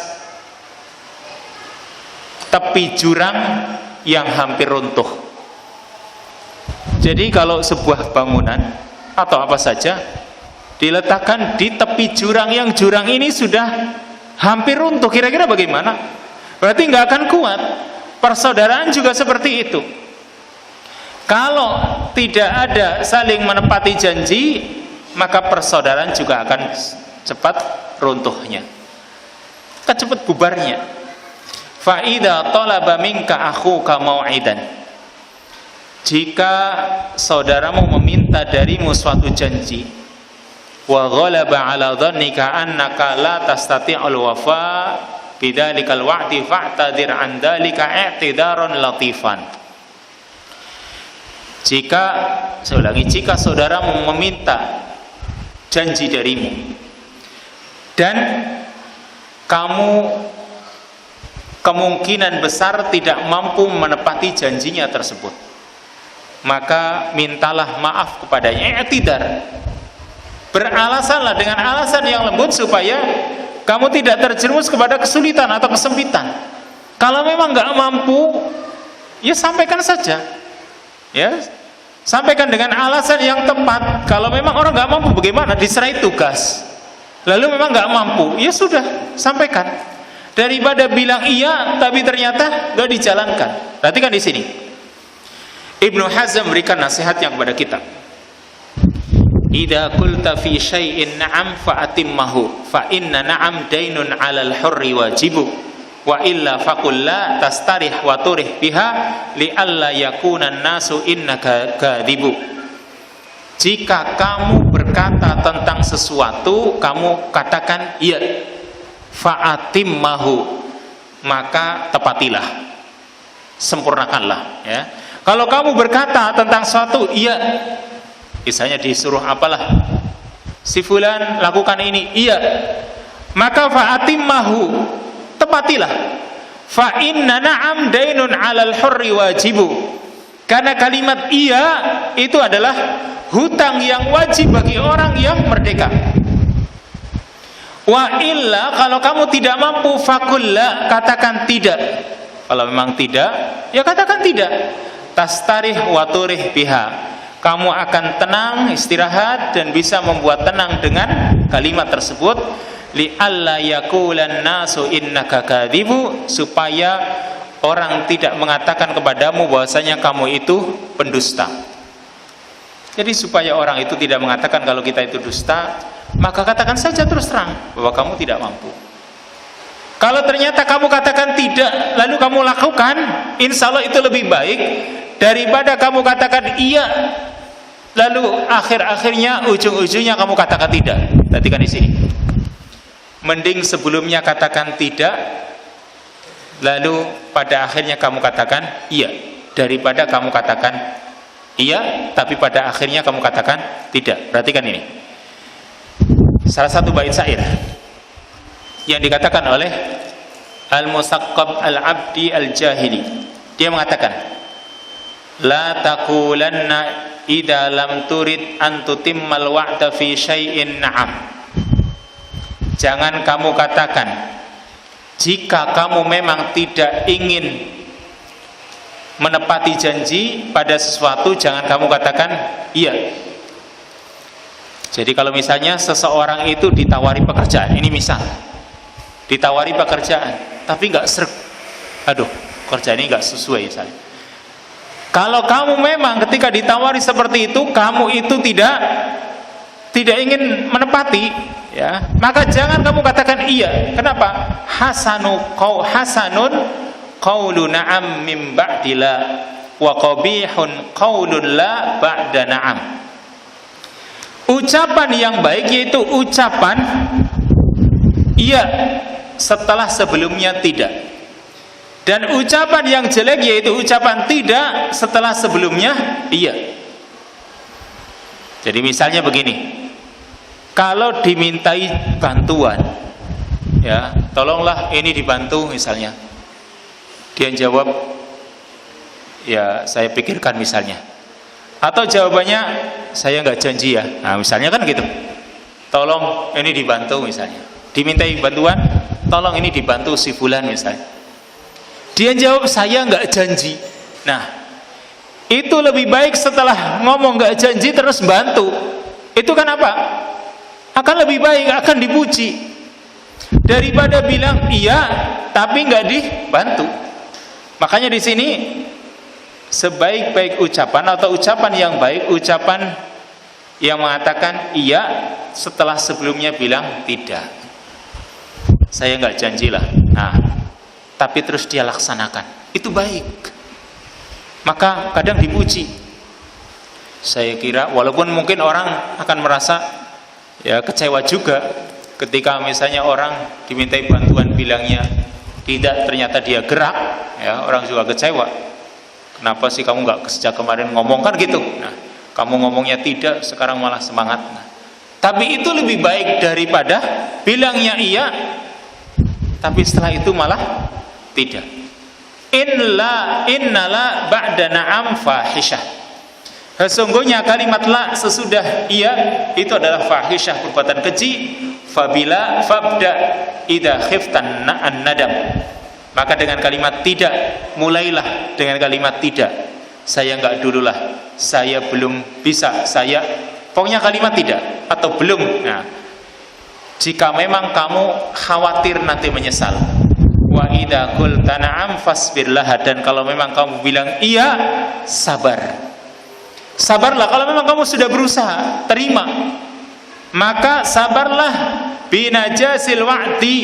tepi jurang yang hampir runtuh. Jadi kalau sebuah bangunan atau apa saja diletakkan di tepi jurang yang jurang ini sudah hampir runtuh, kira-kira bagaimana? Berarti nggak akan kuat. Persaudaraan juga seperti itu. Kalau tidak ada saling menepati janji, maka persaudaraan juga akan cepat runtuhnya, akan cepat bubarnya. Fa idza talaba minka akhuka mau'idan, jika saudaramu meminta darimu suatu janji, wa ghalaba ala dhannika annaka la tastati'ul wafa bidzalikal wa'di fa'tadir an dzalika i'tidaran latifan. Jika, saya ulangi, jika saudaramu meminta janji darimu dan kamu kemungkinan besar tidak mampu menepati janjinya tersebut, maka mintalah maaf kepadanya, i'tidar, beralasanlah dengan alasan yang lembut supaya kamu tidak terjerumus kepada kesulitan atau kesempitan. Kalau memang nggak mampu, ya sampaikan saja, ya sampaikan dengan alasan yang tepat. Kalau memang orang nggak mampu, bagaimana? Diserai tugas, lalu memang nggak mampu, ya sudah sampaikan, daripada bilang iya tapi ternyata nggak dijalankan. Perhatikan di sini, Ibnu Hazm berikan nasihatnya kepada kita. Idza qulta fi syai'in na'am fa'atimmahu fa inna na'am dainun 'alal hurri wajibu wa illa faqul la tastarih wa turih biha li alla yakuna an-nasu innaka kadzibu. Jika kamu berkata tentang sesuatu, kamu katakan iya, fa'atimmahu, maka tepatilah, sempurnakanlah, ya. Kalau kamu berkata tentang sesuatu, iya, misalnya disuruh apalah, si fulan lakukan ini, iya, maka fa'atimmahu, tepatilah. Fa inna na'am dainun 'alal hurri wajibu, karena kalimat iya itu adalah hutang yang wajib bagi orang yang merdeka. Wa illa, kalau kamu tidak mampu, fakulla, katakan tidak. Kalau memang tidak, ya katakan tidak. Tastarih wa turih biha, kamu akan tenang, istirahat, dan bisa membuat tenang dengan kalimat tersebut. Li alla yaqulan nasu innaka kadzibu, supaya orang tidak mengatakan kepadamu bahwasanya kamu itu pendusta. Jadi supaya orang itu tidak mengatakan kalau kita itu dusta, maka katakan saja terus terang bahwa kamu tidak mampu. Kalau ternyata kamu katakan tidak, lalu kamu lakukan, insya Allah itu lebih baik daripada kamu katakan iya, lalu akhir-akhirnya, ujung-ujungnya kamu katakan tidak. Perhatikan di sini. Mending sebelumnya katakan tidak, lalu pada akhirnya kamu katakan iya, daripada kamu katakan iya, tapi pada akhirnya kamu katakan tidak. Perhatikan ini. Salah satu bait syair yang dikatakan oleh Al-Musaqqab Al-Abdi Al-Jahili, dia mengatakan, la taqulanna idza lam turid an tutimmal wa'da fi syai'in na'am. Jangan kamu katakan, jika kamu memang tidak ingin menepati janji pada sesuatu, jangan kamu katakan iya. Jadi kalau misalnya seseorang itu ditawari pekerjaan, ini misal ditawari pekerjaan tapi nggak sreg, aduh kerjaan ini nggak sesuai misalnya. Kalau kamu memang ketika ditawari seperti itu, kamu itu tidak ingin menepati, ya, maka jangan kamu katakan iya. Kenapa? Hasanun qaulu na'am min ba'dila wa qabihun qaulun la ba'da na'am. Ucapan yang baik yaitu ucapan iya setelah sebelumnya tidak. Dan ucapan yang jelek yaitu ucapan tidak setelah sebelumnya iya. Jadi misalnya begini, kalau dimintai bantuan, ya tolonglah ini dibantu misalnya, dia jawab ya saya pikirkan misalnya, atau jawabannya saya nggak janji ya, nah misalnya kan gitu, tolong ini dibantu misalnya, dimintai bantuan, tolong ini dibantu si fulan misalnya, dia jawab saya nggak janji. Nah itu lebih baik setelah ngomong nggak janji terus bantu, itu kan apa? Akan lebih baik, akan dipuji daripada bilang iya tapi nggak dibantu. Makanya di sini sebaik-baik ucapan atau ucapan yang baik, ucapan yang mengatakan iya setelah sebelumnya bilang tidak, saya nggak janjilah, nah tapi terus dia laksanakan, itu baik, maka kadang dipuji. Saya kira walaupun mungkin orang akan merasa ya kecewa juga ketika misalnya orang dimintai bantuan bilangnya tidak, ternyata dia gerak, ya orang juga kecewa. Kenapa sih kamu nggak sejak kemarin ngomong, kan gitu. Nah, kamu ngomongnya tidak, sekarang malah semangat. Nah, tapi itu lebih baik daripada bilangnya iya tapi setelah itu malah tidak. Innala ba'da na'am fahisyah. Sesungguhnya kalimat la sesudah iya itu adalah fahisyah, perbuatan keji. Fabila fabda idza khiftan an-nadam. Maka dengan kalimat tidak, mulailah dengan kalimat tidak. Saya enggak dululah, saya belum bisa, saya pokoknya kalimat tidak atau belum. Nah, jika memang kamu khawatir nanti menyesal, wa idza qulta na'am fasbirlah, dan kalau memang kamu bilang iya, sabarlah. Kalau memang kamu sudah berusaha, terima, maka sabarlah binajasil wa'di,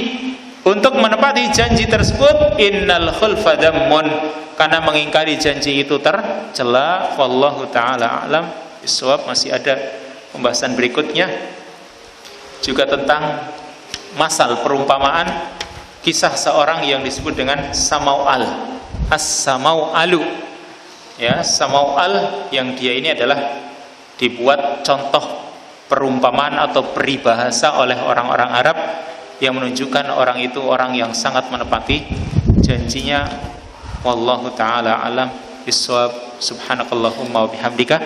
untuk menepati janji tersebut. Innal khulfa dhammun, karena mengingkari janji itu tercela. Wallahu ta'ala a'lam bishawab. Masih ada pembahasan berikutnya juga tentang masal perumpamaan kisah seorang yang disebut dengan Samau'al. As-Samau'alu, ya, Samau'al, yang dia ini adalah dibuat contoh perumpamaan atau peribahasa oleh orang-orang Arab yang menunjukkan orang itu orang yang sangat menepati janjinya. Wallahu ta'ala alam bishawab. Subhanakallahumma wa bihamdika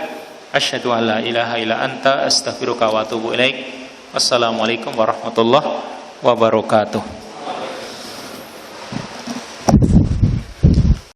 asyhadu an la ilaha illa anta astaghfiruka wa atubu ilaik. Wassalamualaikum warahmatullahi wabarakatuh.